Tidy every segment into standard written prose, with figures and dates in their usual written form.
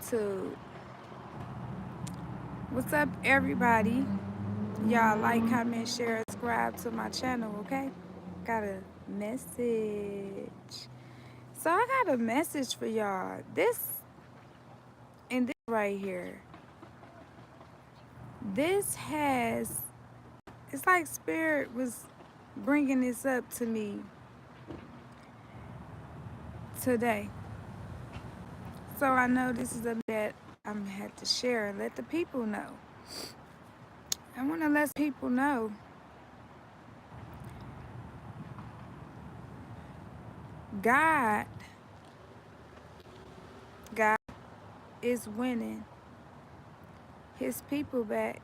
YouTube. What's up, everybody? Y'all like, comment, share, subscribe to my channel, okay? Got a message. So I got a message for y'all. This right here. It's like Spirit was bringing this up to me today. So I know this is a that I'm gonna have to share and let the people know. I want to let people know God, God is winning his people back.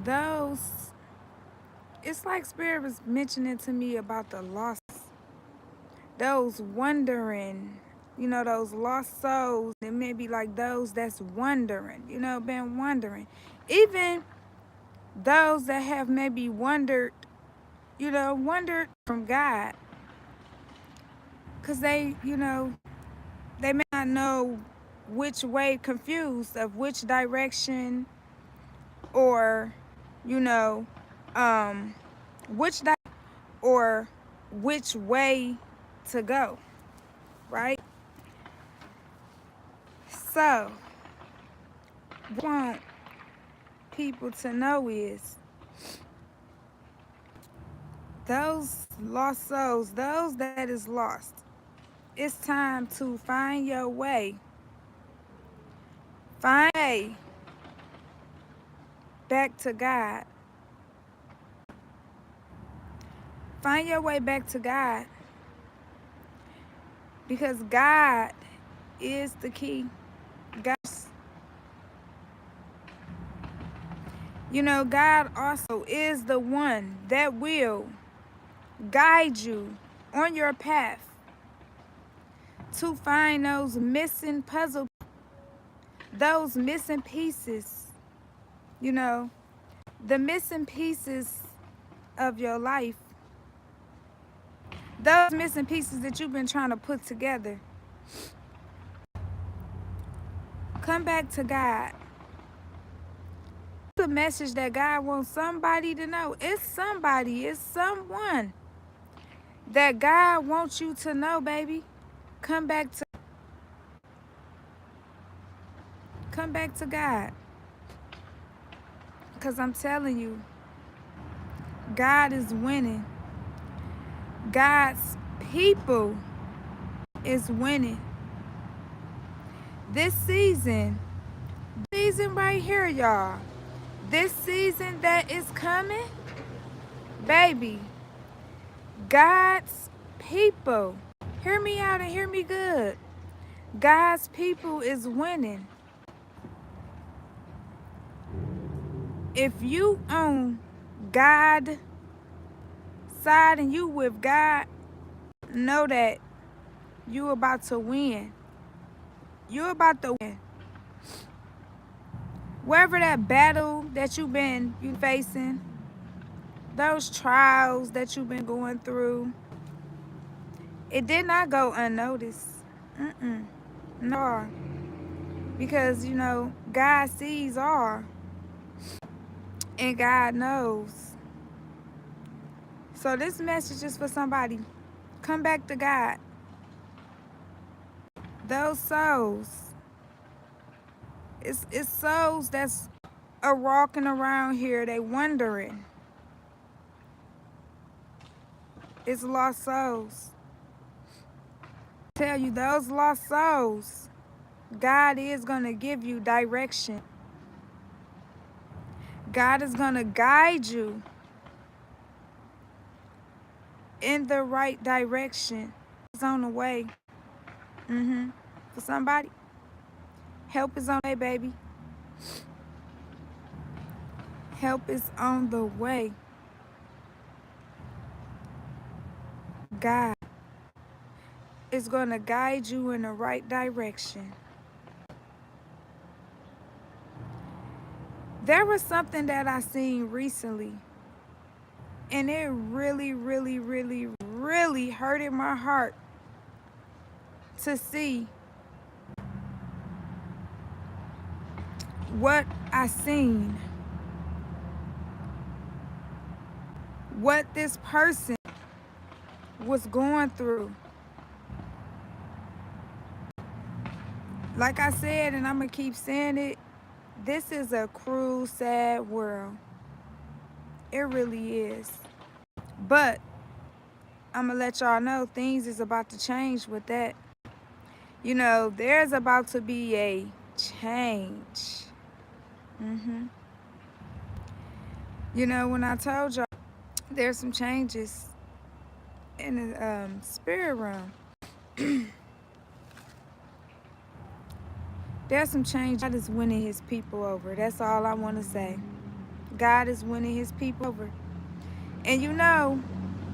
Those, it's like Spirit was mentioning to me about the lost, those wondering, those lost souls. It may be like those that's wondering, been wondering. Even those that have maybe wondered, wondered from God. Because they may not know which way, confused of which direction or, you know, um, which di- or which way to go, right? So, what I want people to know is those lost souls, those that is lost, it's time to find your way. Find a way back to God. Find your way back to God because God is the key. God, God also is the one that will guide you on your path to find those missing puzzle, those missing pieces, you know, the missing pieces of your life, those missing pieces that you've been trying to put together. Come back to God. The message that God wants somebody to know. It's somebody, it's someone that God wants you to know, baby. Come back to God. Because I'm telling you, God is winning. God's people is winning. This season right here, y'all. This season that is coming, baby, God's people, hear me out and hear me good. God's people is winning. If you on God side and you with God, know that you about to win. You're about to win. Wherever that battle that you facing, those trials that you've been going through, it did not go unnoticed. No. Because, God sees all and God knows. So this message is for somebody. Come back to God. Those souls, it's souls that's are walking around here, they wondering. It's lost souls. Tell you, those lost souls, God is going to give you direction. God is going to guide you in the right direction. It's on the way. For somebody, help is on the way, baby. Help is on the way. God is going to guide you in the right direction. There was something that I seen recently, and it really, really, really, really hurted my heart. to see what I seen, what this person was going through. Like I said, and I'm going to keep saying it, this is a cruel, sad world. It really is. But I'm going to let y'all know things is about to change with that. You know, there's about to be a change. You know, when I told y'all there's some changes in the spirit realm, there's some change. God is winning his people over. That's all I want to say. God is winning his people over. And you know,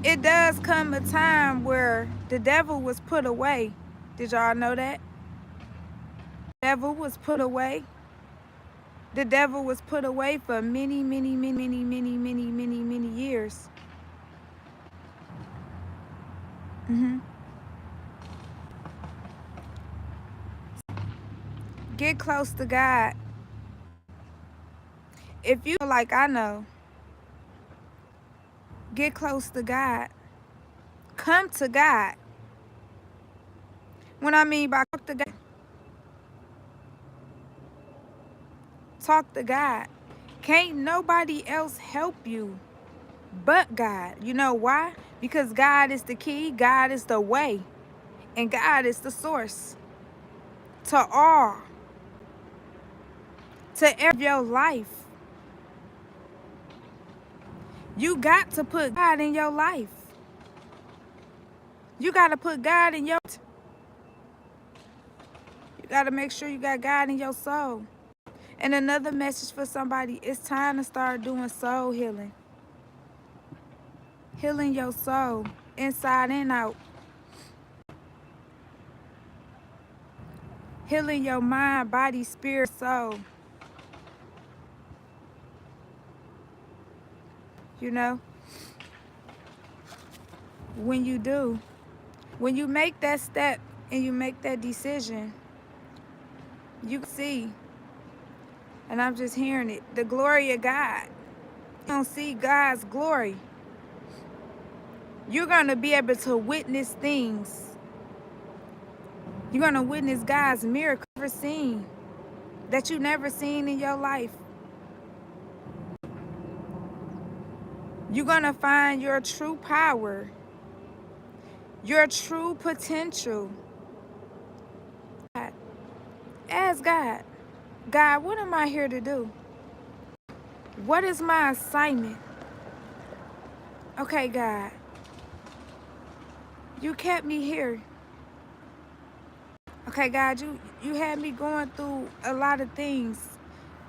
it does come a time where the devil was put away. Did y'all know that? The devil was put away. The devil was put away for many years. Get close to God. If you like I know, get close to God. Come to God. What I mean by talk to God, talk to God. Can't nobody else help you but God. You know why? Because God is the key, God is the way, and God is the source to all, to every your life. You got to put God in your life. You got to put God in your... You got to make sure you got God in your soul. And another message for somebody, it's time to start doing soul healing. Healing your soul, inside and out. Healing your mind, body, spirit, soul. You know? When you do, when you make that step and you make that decision, you see, and I'm just hearing it, the glory of God. You don't see God's glory. You're going to be able to witness things. You're going to witness God's miracle you've never seen, that you never seen in your life. You're going to find your true power, your true potential. Ask God, God, what am I here to do? What is my assignment? Okay, God, you kept me here. Okay, God, you had me going through a lot of things,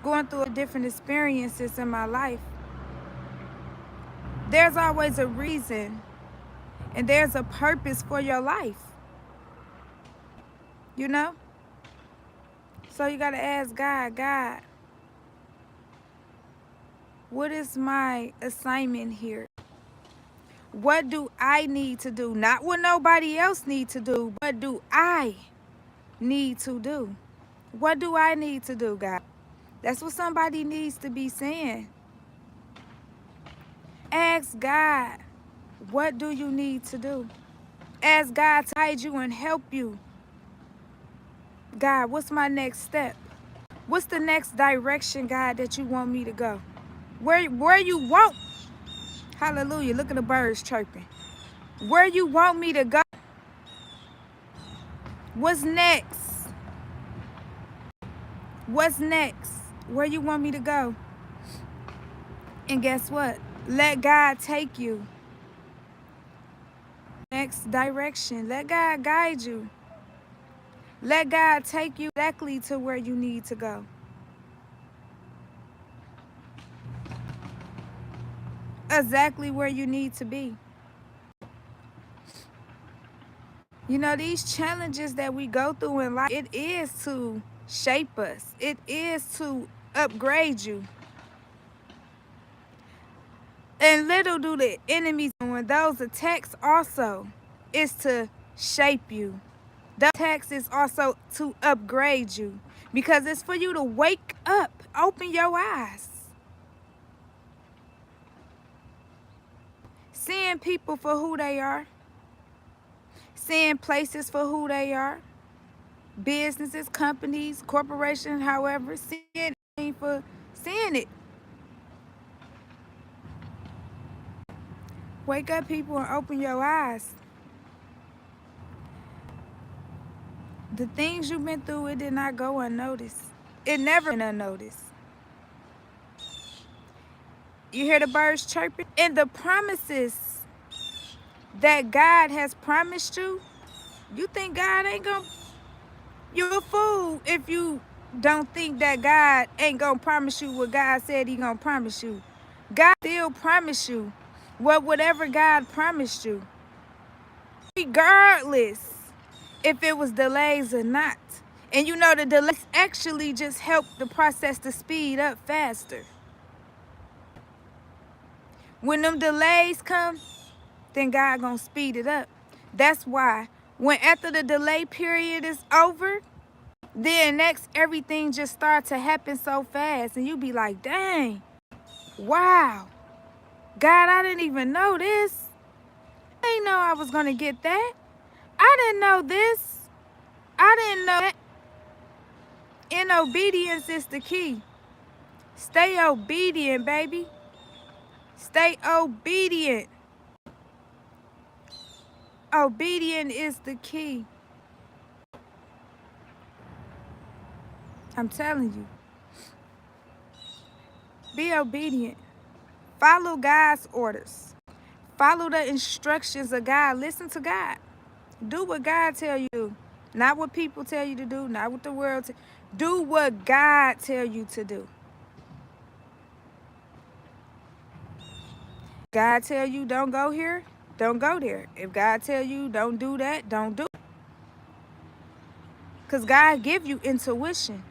going through different experiences in my life. There's always a reason, and there's a purpose for your life. You know? So you got to ask God, God, what is my assignment here? What do I need to do? Not what nobody else needs to do, but what do I need to do? What do I need to do, God? That's what somebody needs to be saying. Ask God, what do you need to do? Ask God to guide you and help you. God, what's my next step? What's the next direction, God, that you want me to go? Where you want? Hallelujah. Look at the birds chirping. Where you want me to go? What's next? What's next? Where you want me to go? And guess what? Let God take you. Next direction. Let God guide you. Let God take you exactly to where you need to go. Exactly where you need to be. You know, these challenges that we go through in life, it is to shape us. It is to upgrade you. And little do the enemies, when those attacks also is to shape you. The text is also to upgrade you because it's for you to wake up, open your eyes. Seeing people for who they are, seeing places for who they are, businesses, companies, corporations, however, seeing it for seeing it. Wake up, people, and open your eyes. The things you've been through, it did not go unnoticed. It never went unnoticed. You hear the birds chirping? And the promises that God has promised you, you think God ain't gonna... You're a fool if you don't think that God ain't gonna promise you what God said he gonna promise you. God still promised you whatever God promised you, regardless if it was delays or not. And you know the delays actually just help the process to speed up faster. When them delays come, then God gonna speed it up. That's why when after the delay period is over, then next everything just starts to happen so fast and you be like, dang, wow, God, I didn't even know this. I didn't know I was gonna get that. I didn't know this. I didn't know that. And obedience is the key. Stay obedient, baby. Stay obedient. Obedient is the key. I'm telling you. Be obedient. Follow God's orders. Follow the instructions of God. Listen to God. Do what God tell you to do. Not what people tell you to do. Not what the world do what God tell you to do. God tell you don't go here, don't go there. If God tell you don't do that, don't do it. Because God give you intuition.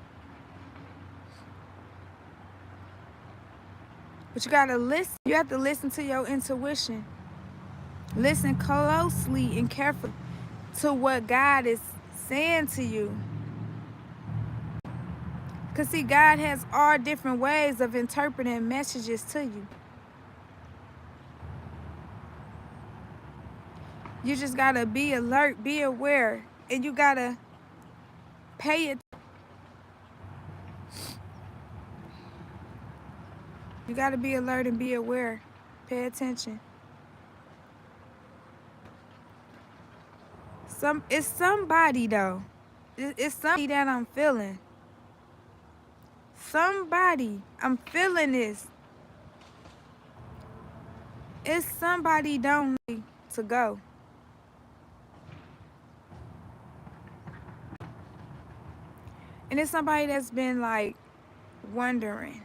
But you got to listen. You have to listen to your intuition. Listen closely and carefully to what God is saying to you. Because see, God has all different ways of interpreting messages to you. You just got to be alert, be aware, and you got to pay it. You got to be alert and be aware. Pay attention. It's somebody though. It's somebody that I'm feeling. Somebody. I'm feeling this. It's somebody don't need to go. And it's somebody that's been like wondering.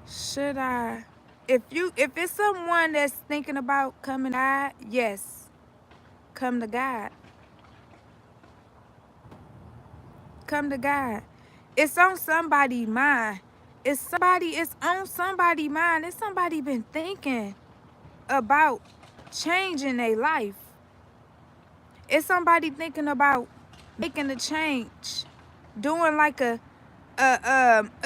Should I? If it's someone that's thinking about coming to God, yes. Come to God. Come to God. It's on somebody's mind. It's on somebody's mind. It's somebody been thinking about changing their life. It's somebody thinking about making a change, doing like a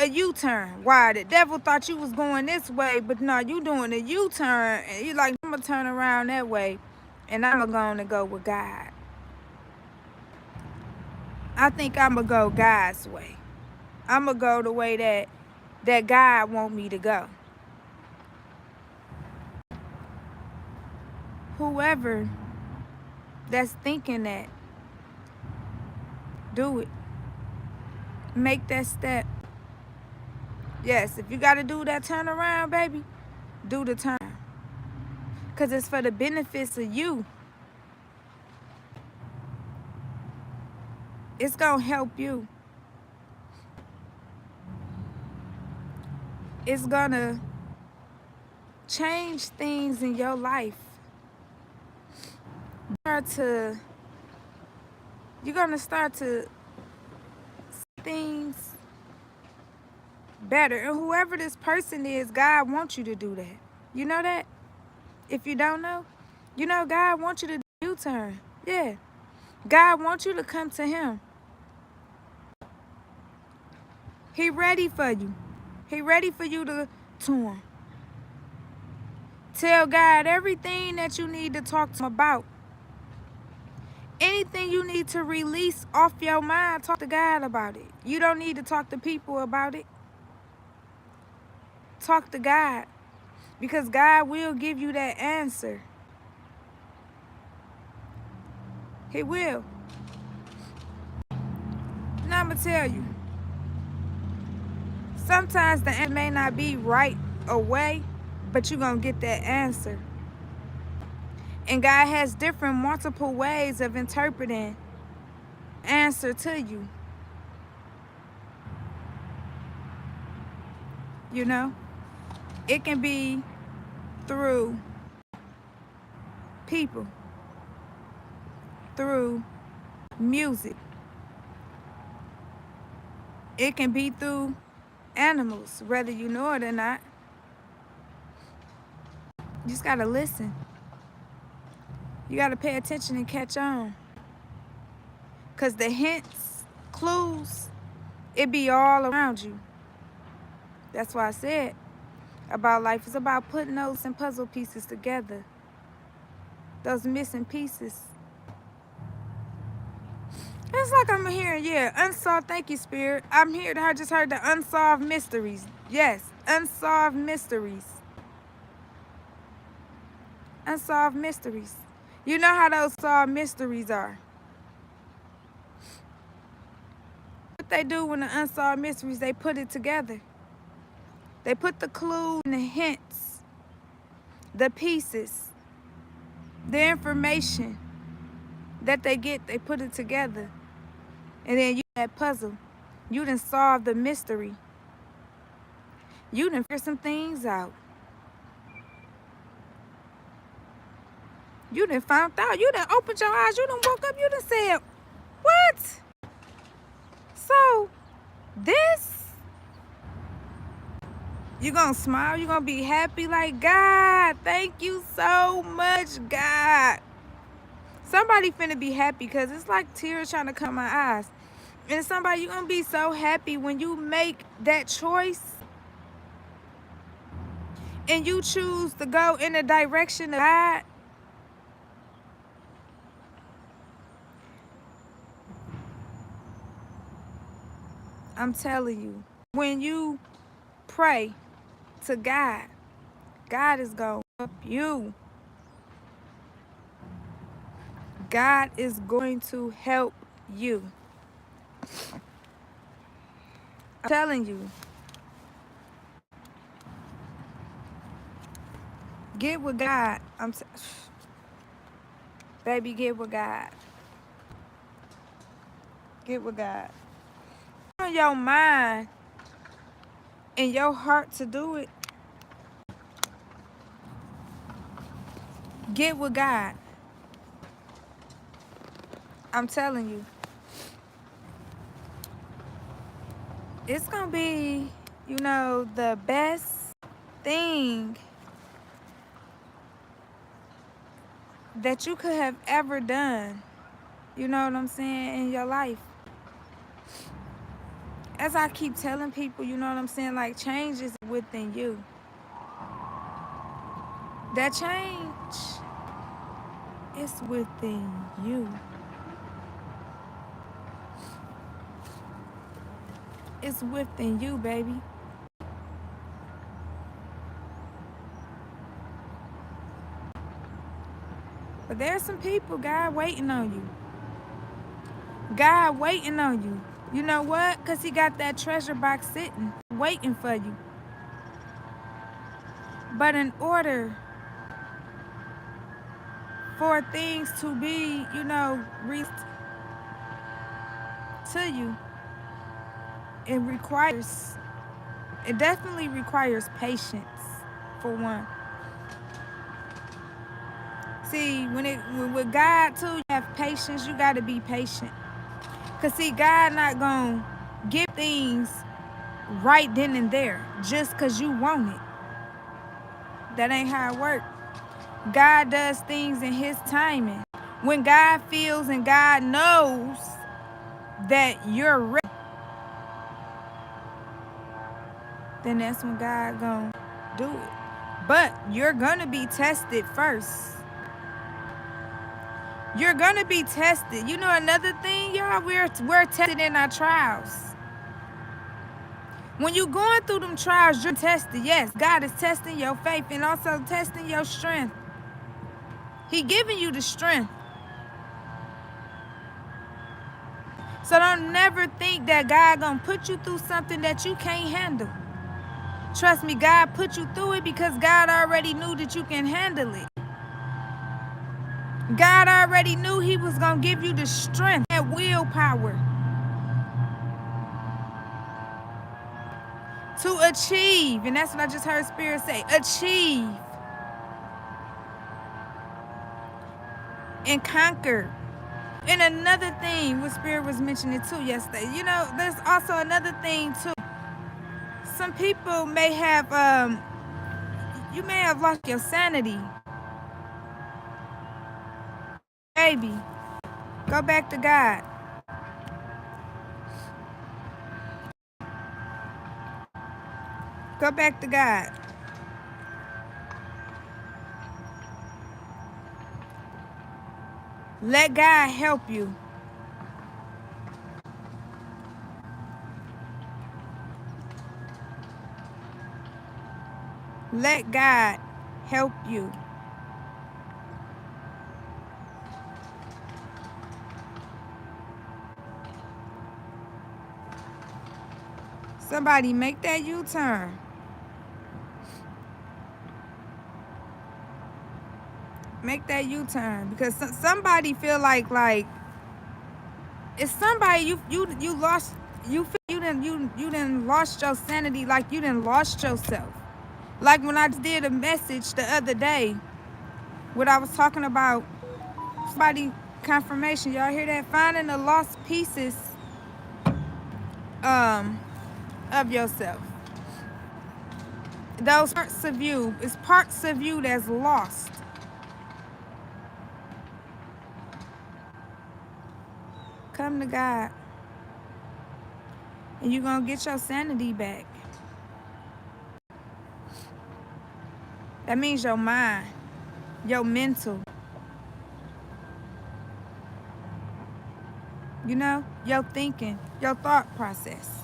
U-turn. Why? The devil thought you was going this way, but no, you doing a U-turn, and you like, I'm gonna turn around that way, and I'm gonna go with God. I think I'm gonna go God's way. I'm gonna go the way that God want me to go. Whoever that's thinking that, do it. Make that step. Yes, if you got to do that turnaround, baby, do the turn. Because it's for the benefits of you. It's going to help you. It's going to change things in your life. You're going to start to see things better. And whoever this person is, God wants you to do that. You know that? If you don't know, You know, God wants you to do U-turn. Yeah. God wants you to come to him. He ready for you. He ready for you to him. Tell God everything that you need to talk to him about. Anything you need to release off your mind, talk to God about it. You don't need to talk to people about it. Talk to God. Because God will give you that answer. He will. Now I'm going to tell you. Sometimes the answer may not be right away, but you're going to get that answer. And God has different multiple ways of interpreting answer to you. You know? It can be through people, through music. It can be through animals, whether you know it or not. You just gotta listen. You gotta pay attention and catch on. Cause the hints, clues, it be all around you. That's why I said about life. It's about putting those and puzzle pieces together. Those missing pieces. It's like I'm hearing, yeah, unsolved, thank you, Spirit. I'm here, I just heard the unsolved mysteries. Yes, unsolved mysteries. Unsolved mysteries. You know how those solved mysteries are. What they do when the unsolved mysteries, they put it together. They put the clues and the hints, the pieces, the information that they get, they put it together. And then you that puzzle. You done solved the mystery. You done figure some things out. You done found out. You done opened your eyes. You done woke up. You done said, what? So, this, you gonna smile. You gonna be happy like, God, thank you so much, God. Somebody finna be happy because it's like tears trying to come my eyes. And somebody, you're gonna be so happy when you make that choice and you choose to go in the direction of God. I'm telling you, when you pray to God, God is going to help you. God is going to help you. I'm telling you. Get with God. Baby, get with God. Get with God. On your mind and your heart to do it. Get with God. I'm telling you. It's going to be, you know, the best thing that you could have ever done. You know what I'm saying? In your life. As I keep telling people, you know what I'm saying? Like, change is within you. That change is within you. It's within you, baby. But there's some people, God waiting on you. God waiting on you. You know what? Because he got that treasure box sitting, waiting for you. But in order for things to be, you know, reached to you, it definitely requires patience, for one. See, with God too, you have patience. You got to be patient. Because see, God not going to give things right then and there just because you want it. That ain't how it works. God does things in his timing. When God feels and God knows that you're ready, then that's when God gonna do it. But you're gonna be tested first. You're gonna be tested. You know another thing, y'all, we're tested in our trials. When you're going through them trials, you're tested. Yes, God is testing your faith and also testing your strength. He giving you the strength. So don't never think that God gonna put you through something that you can't handle. Trust me, God put you through it because God already knew that you can handle it. God already knew he was gonna give you the strength and willpower to achieve. And that's what I just heard Spirit say, achieve and conquer. And another thing, what Spirit was mentioning too yesterday, you know, there's also another thing too. Some people may have, you may have lost your sanity. Baby, go back to God. Go back to God. Let God help you. Let God help you. Somebody make that U-turn. Make that U-turn, because somebody feel like it's somebody you lost. You feel you done lost your sanity, like you done lost yourself. Like when I did a message the other day, what I was talking about, somebody confirmation. Y'all hear that? Finding the lost pieces of yourself. Those parts of you, it's parts of you that's lost. Come to God, and you're gonna get your sanity back. That means your mind, your mental, you know, your thinking, your thought process.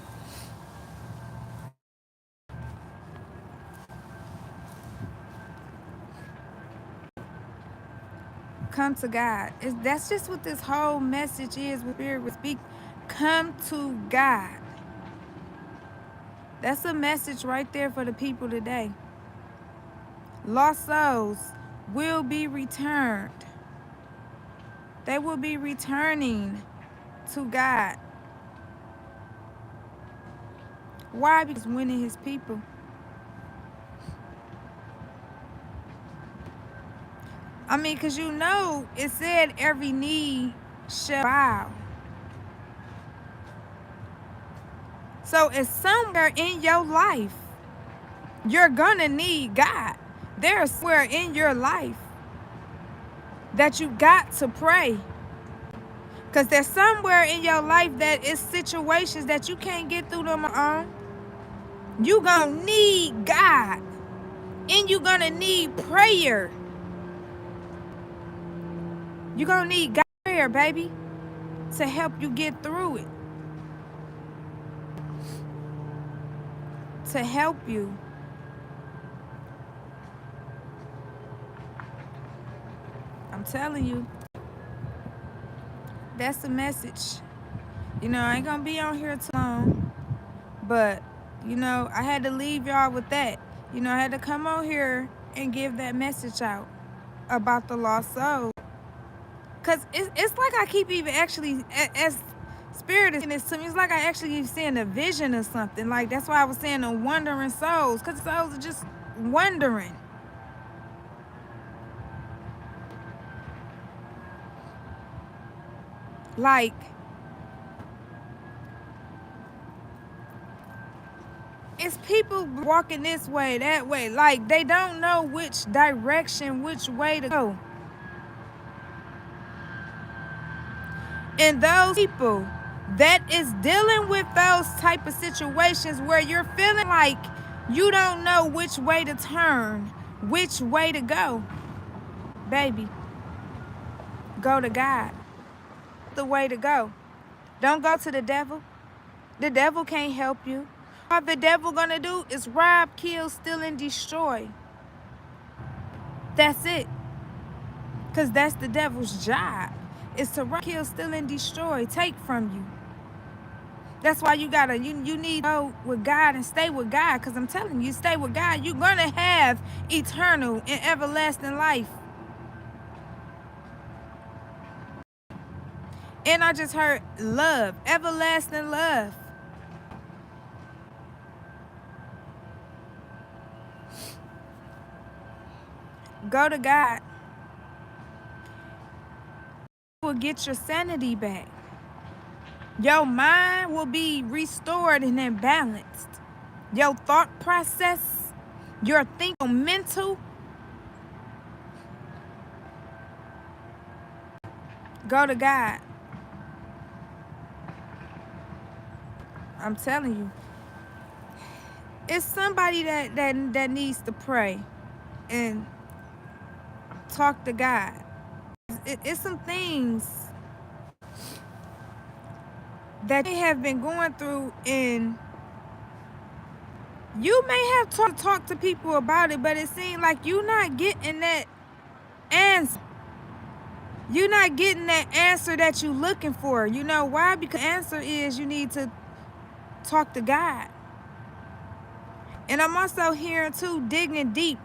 Come to God. That's just what this whole message is. What Spirit would speak. Come to God. That's a message right there for the people today. Lost souls will be returned. They will be returning to God. Why? Because winning his people. I mean, because you know, it said every knee shall bow. So it's somewhere in your life, you're going to need God. There's somewhere in your life that you got to pray. Because there's somewhere in your life that is situations that you can't get through them on. You going to need God. And you going to need prayer. You're going to need God prayer, baby, to help you get through it. To help you. I'm telling you. That's the message. You know, I ain't going to be on here too long. But, you know, I had to leave y'all with that. You know, I had to come on here and give that message out about the lost soul. Because it's like I keep even actually, as Spirit is saying this to me, it's like I actually keep seeing a vision or something. Like, that's why I was saying the wandering souls. Because souls are just wondering. Like, it's people walking this way, that way, like they don't know which direction, which way to go. And those people that is dealing with those type of situations where you're feeling like you don't know which way to turn, which way to go, baby, go to God. The way to go. Don't go to the devil. The devil can't help you. All the devil gonna do is rob, kill, steal, and destroy. That's it. Because that's the devil's job. Is to rob, kill, steal, and destroy. Take from you. That's why you gotta, you need to go with God and stay with God. Because I'm telling you, stay with God, you're gonna have eternal and everlasting life. And I just heard love, everlasting love. Go to God. You will get your sanity back. Your mind will be restored and balanced. Your thought process, your thinking, mental. Go to God. I'm telling you. It's somebody that needs to pray and talk to God. It's some things that they have been going through, and you may have to talk to people about it, but it seems like you're not getting that answer. You're not getting that answer that you're looking for. You know why? Because the answer is you need to talk to God. And I'm also hearing too, digging deep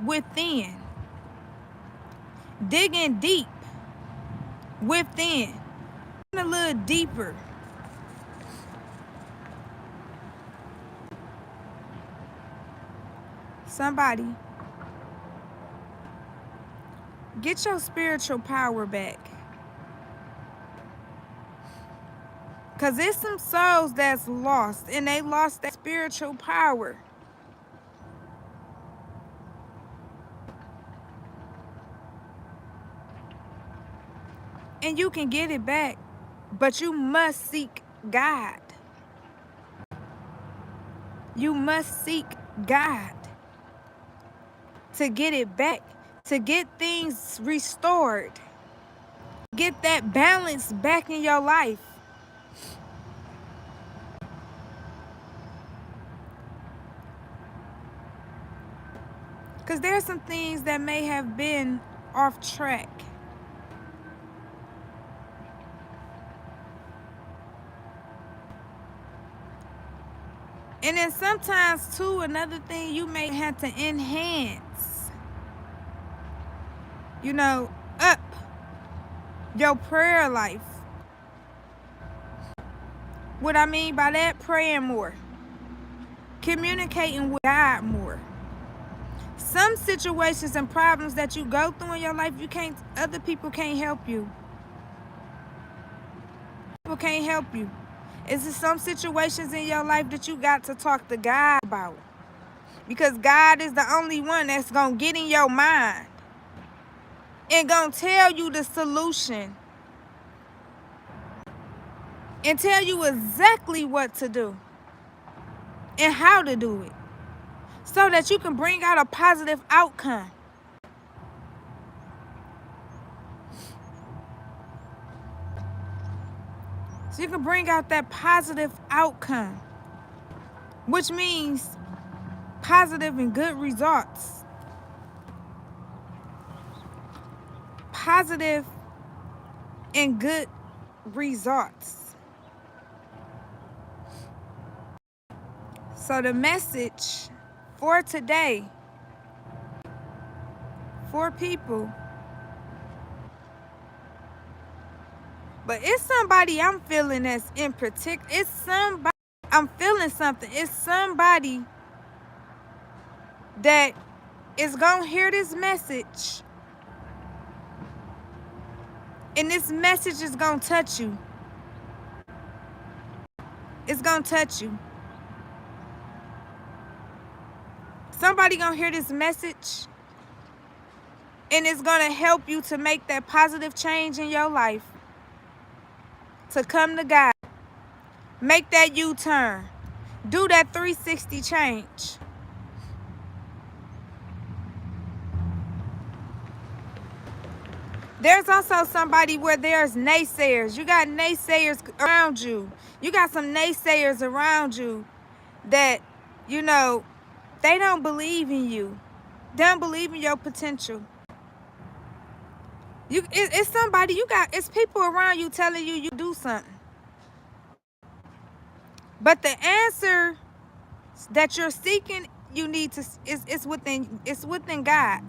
within. Digging deep within. A little deeper. Somebody, get your spiritual power back. Because there's some souls that's lost, and they lost that spiritual power. And you can get it back, but you must seek God. You must seek God to get it back, to get things restored, get that balance back in your life. Because there's some things that may have been off track. And then sometimes too, another thing you may have to enhance, up your prayer life. What I mean by that, praying more, communicating with God more. Some situations and problems that you go through in your life, other people can't help you. People can't help you. It's just some situations in your life that you got to talk to God about. Because God is the only one that's going to get in your mind and going to tell you the solution and tell you exactly what to do and how to do it so that you can bring out a positive outcome. So you can bring out that positive outcome, which means positive and good results. Positive and good results. So the message for today, for people, but it's somebody I'm feeling that's in particular. It's somebody, I'm feeling something. It's somebody that is going to hear this message. And this message is going to touch you. It's going to touch you. somebody gonna hear this message and it's gonna help you to make that positive change in your life, to come to God, make that U-turn, do that 360 change. There's also somebody where there's naysayers. You got naysayers around you. You got some naysayers around you that, you know, they don't believe in you. They don't believe in your potential. It's somebody you got. It's people around you telling you do something. But the answer that you're seeking, you need to it's within God.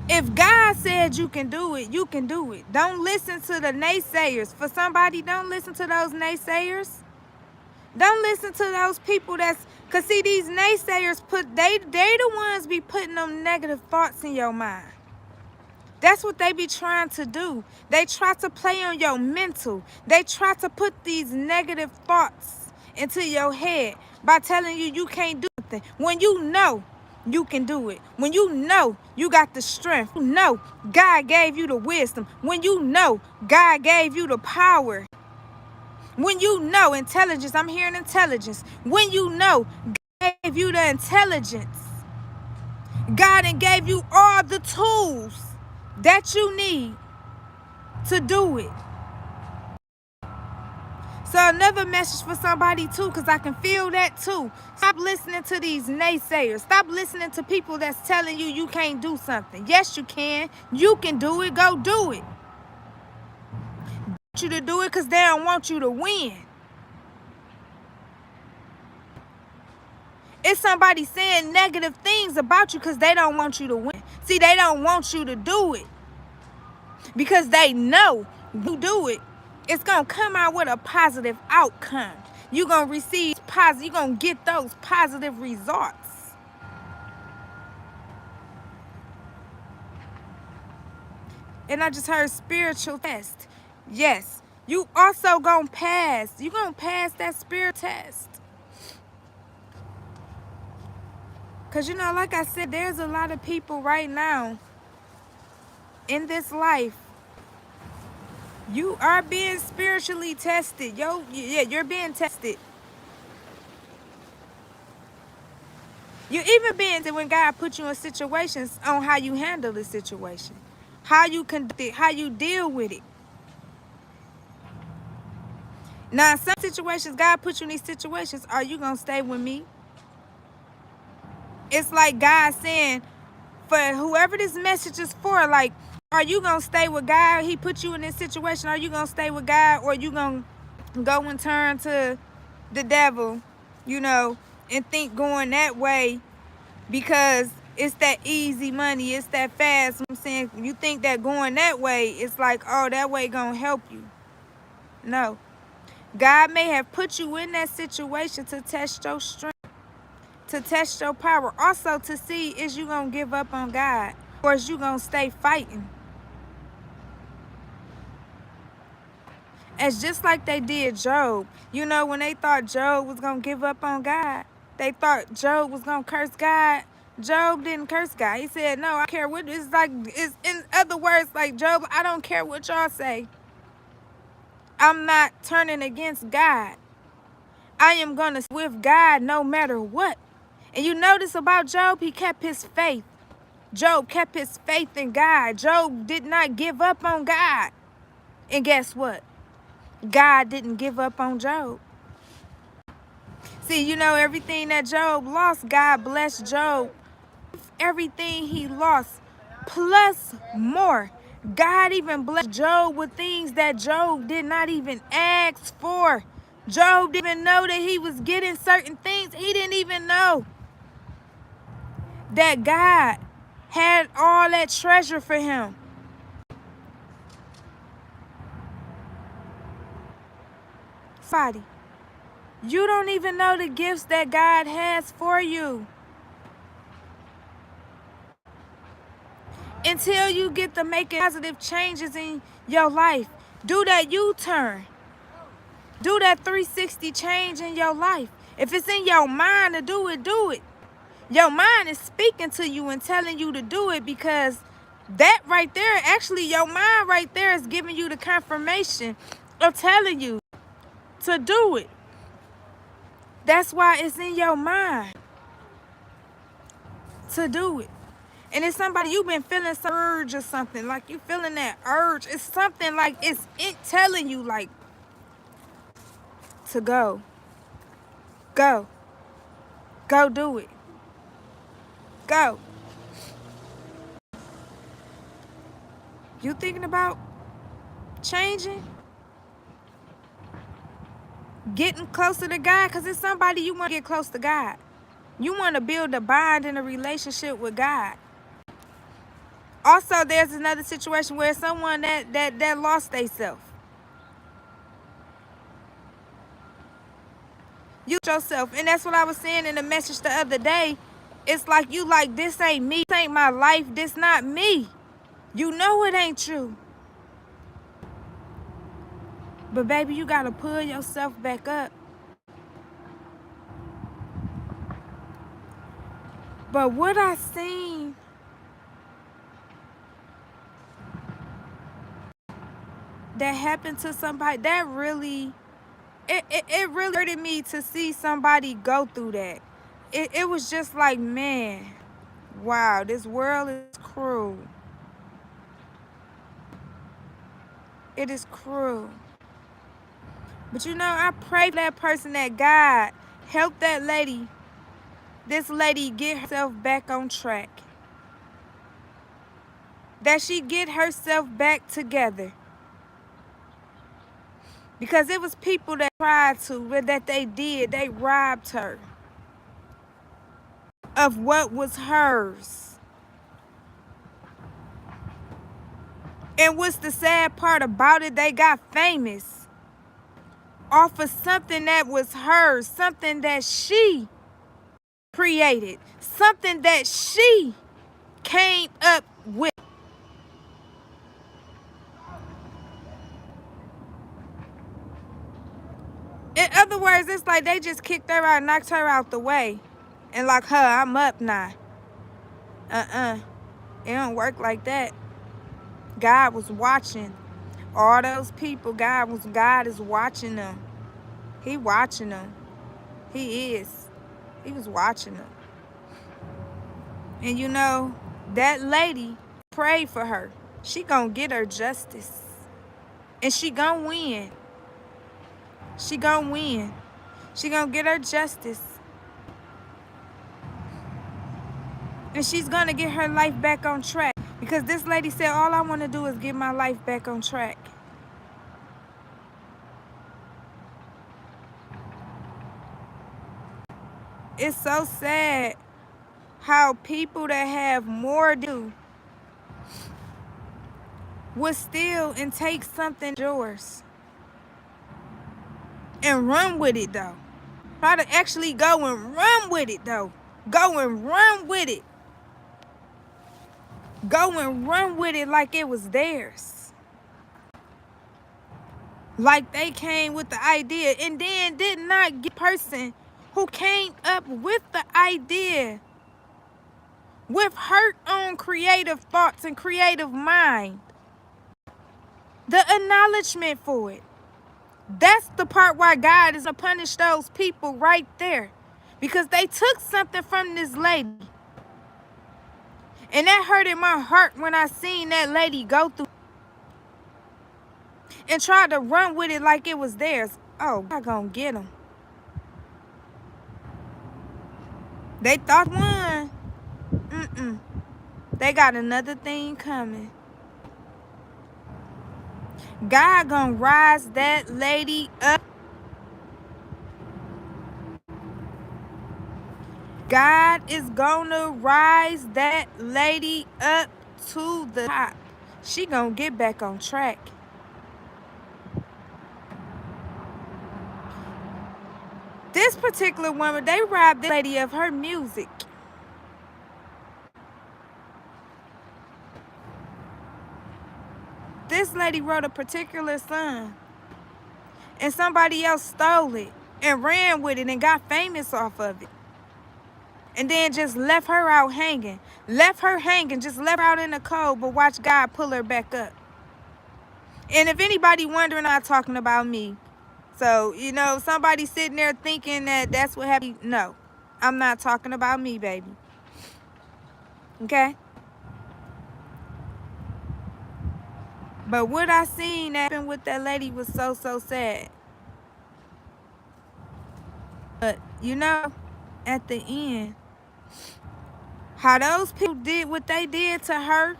If God said you can do it, you can do it. Don't listen to the naysayers. For somebody, don't listen to those naysayers. Don't listen to those people cause see, these naysayers they the ones be putting them negative thoughts in your mind. That's what they be trying to do. They try to play on your mental. They try to put these negative thoughts into your head by telling you can't do something. When you know you can do it. When you know you got the strength. You know God gave you the wisdom. When you know God gave you the power. When you know intelligence, I'm hearing intelligence. When you know God gave you the intelligence. God and gave you all the tools that you need to do it. So another message for somebody too, because I can feel that too. Stop listening to these naysayers. Stop listening to people that's telling you can't do something. Yes, you can. You can do it. Go do it. They want you to do it because they don't want you to win. It's somebody saying negative things about you because they don't want you to win. See, they don't want you to do it because they know you do it, it's going to come out with a positive outcome. You're going to receive positive, you're going to get those positive results. And I just heard spiritual test. Yes, you also going to pass. You're going to pass that spirit test. Because, you know, like I said, there's a lot of people right now in this life. You are being spiritually tested. You're being tested. You even being tested when God put you in situations on how you handle the situation, how you conduct it, how you deal with it. Now, in some situations, God put you in these situations. Are you going to stay with me? It's like God saying, for whoever this message is for, like, are you going to stay with God? He put you in this situation. Are you going to stay with God, or are you going to go and turn to the devil, you know, and think going that way because it's that easy money, it's that fast? I'm saying, you think that going that way, it's like, oh, that way gonna help you. No. God may have put you in that situation to test your strength, to test your power. Also to see, is you gonna give up on God, or is you gonna stay fighting? It's just like they did Job. You know, when they thought Job was gonna give up on God, they thought Job was gonna curse God. Job didn't curse God. He said, no, I don't care what. It's like, it's in other words, like, Job, I don't care what y'all say. I'm not turning against God. I am gonna stay with God no matter what. And you notice about Job, he kept his faith. Job kept his faith in God. Job did not give up on God. And guess what? God didn't give up on Job. See, you know, everything that Job lost, God blessed Job. Everything he lost, plus more. God even blessed Job with things that Job did not even ask for. Job didn't even know that he was getting certain things. He didn't even know that God had all that treasure for him. Somebody, you don't even know the gifts that God has for you until you get to making positive changes in your life. Do that U-turn. Do that 360 change in your life. If it's in your mind to do it, do it. Your mind is speaking to you and telling you to do it, because that right there, actually your mind right there is giving you the confirmation of telling you to do it. That's why it's in your mind to do it. And it's somebody you've been feeling some urge or something, like you feeling that urge. It's something like it's it telling you like to go. Go. Go do it. Go. You thinking about changing? Getting closer to God? Because it's somebody you want to get close to God. You want to build a bond in a relationship with God. Also, there's another situation where someone that lost themselves. You yourself. And that's what I was saying in the message the other day. It's like you like, this ain't me. This ain't my life. This not me. You know it ain't true. But baby, you got to pull yourself back up. But what I seen that happened to somebody, that really, it really hurted me to see somebody go through that. It was just like, man, wow, this world is cruel. It is cruel. But you know, I pray for that person, that God help that lady, this lady, get herself back on track. That she get herself back together. Because it was people that tried to, but that they robbed her of what was hers. And what's the sad part about it? They got famous off of something that was hers, something that she created, something that she came up with. In other words, it's like they just kicked her out, knocked her out the way, and like, her, I'm up now. It don't work like that. God was watching all those people. God is watching them. He watching them. He is. He was watching them. And you know, that lady prayed for her. She gonna get her justice. And she gonna win. She gonna win. She gonna get her justice. And she's gonna get her life back on track. Because this lady said, all I want to do is get my life back on track. It's so sad how people that have more to do would steal and take something yours and run with it, though. Try to actually go and run with it, though. Go and run with it. Go and run with it like it was theirs. Like they came with the idea and then did not get the person who came up with the idea with her own creative thoughts and creative mind the acknowledgement for it. That's the part why God is going to punish those people right there. Because they took something from this lady. And that hurted my heart when I seen that lady go through and tried to run with it like it was theirs. Oh, God gonna get them. They thought one. They got another thing coming. God gonna rise that lady up. God is gonna rise that lady up to the top. She gonna get back on track. This particular woman, they robbed this lady of her music. This lady wrote a particular song. and somebody else stole it and ran with it and got famous off of it. And then just left her out hanging. Left her hanging, just left her out in the cold, but watch God pull her back up. And if anybody wondering, I'm not talking about me. So, you know, somebody sitting there thinking that that's what happened. No, I'm not talking about me, baby. Okay? But what I seen happen with that lady was so sad. But, you know, at the end, how those people did what they did to her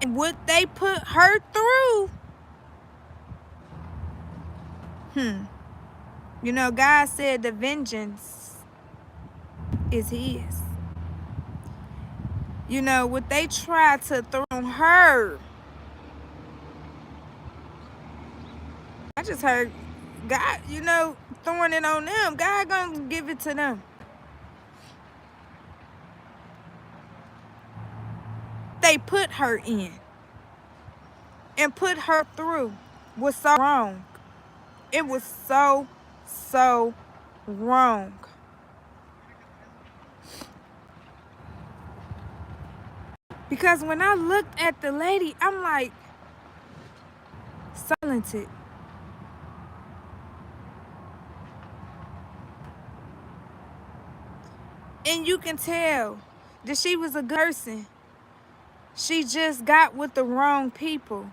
and what they put her through. You know, God said the vengeance is his. You know, what they tried to throw on her. I just heard God, you know, throwing it on them. God gonna give it to them. They put her in and put her through was so wrong. It was so wrong. Because when I looked at the lady, I'm like, talented. And you can tell that she was a good person. She just got with the wrong people.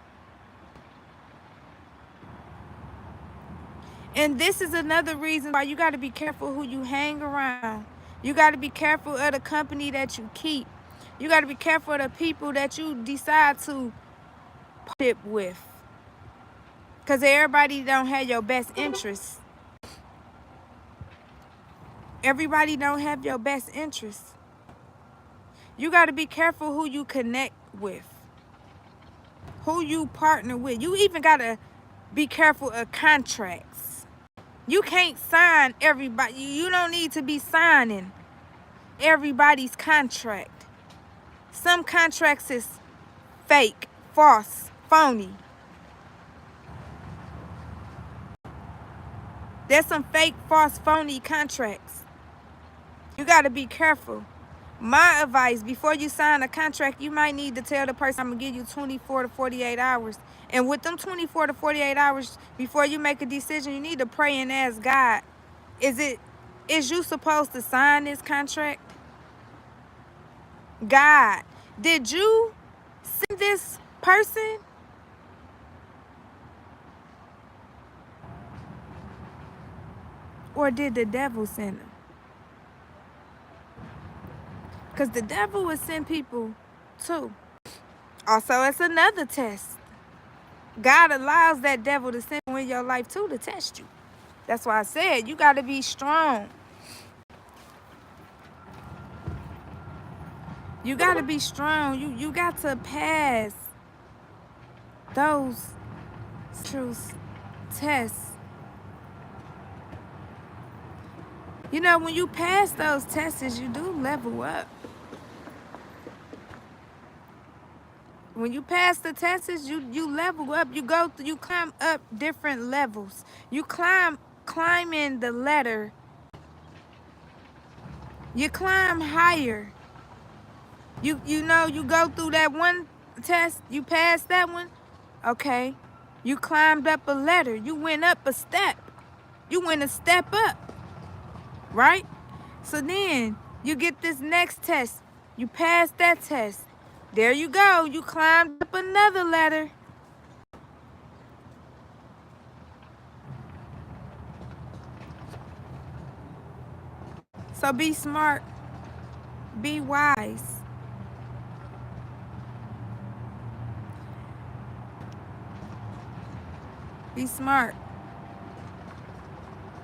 And this is another reason why you got to be careful who you hang around. You got to be careful of the company that you keep. You got to be careful of the people that you decide to partnership with. Because everybody don't have your best interests. Everybody don't have your best interests. You got to be careful who you connect with. Who you partner with. You even got to be careful of contracts. You can't sign everybody. You don't need to be signing everybody's contract. Some contracts is fake, false, phony. There's some fake, false, phony contracts. You got to be careful. My advice, before you sign a contract, you might need to tell the person, I'm going to give you 24 to 48 hours. And with them 24 to 48 hours, before you make a decision, you need to pray and ask God, is you supposed to sign this contract? God, did you send this person? Or did the devil send them? Because the devil would send people too. Also, it's another test. God allows that devil to send you in your life too to test you. That's why I said you got to be strong. You got to be strong. You got to pass those truth tests. You know, when you pass those tests, you do level up. When you pass the tests, you level up. You climb up different levels. You climbing the ladder. You climb higher. You know, you go through that one test, you passed that one. Okay. You climbed up a ladder. You went up a step. You went a step up. Right? So then you get this next test. You pass that test. There you go. You climbed up another ladder. So be smart. Be wise. Be smart.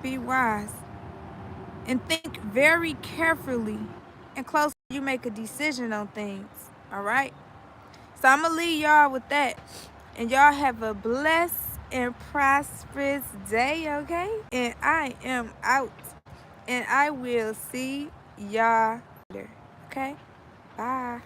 Be wise. And think very carefully and closely you make a decision on things. All right? So I'm going to leave y'all with that. And y'all have a blessed and prosperous day, okay? And I am out. And I will see y'all later, okay? Bye.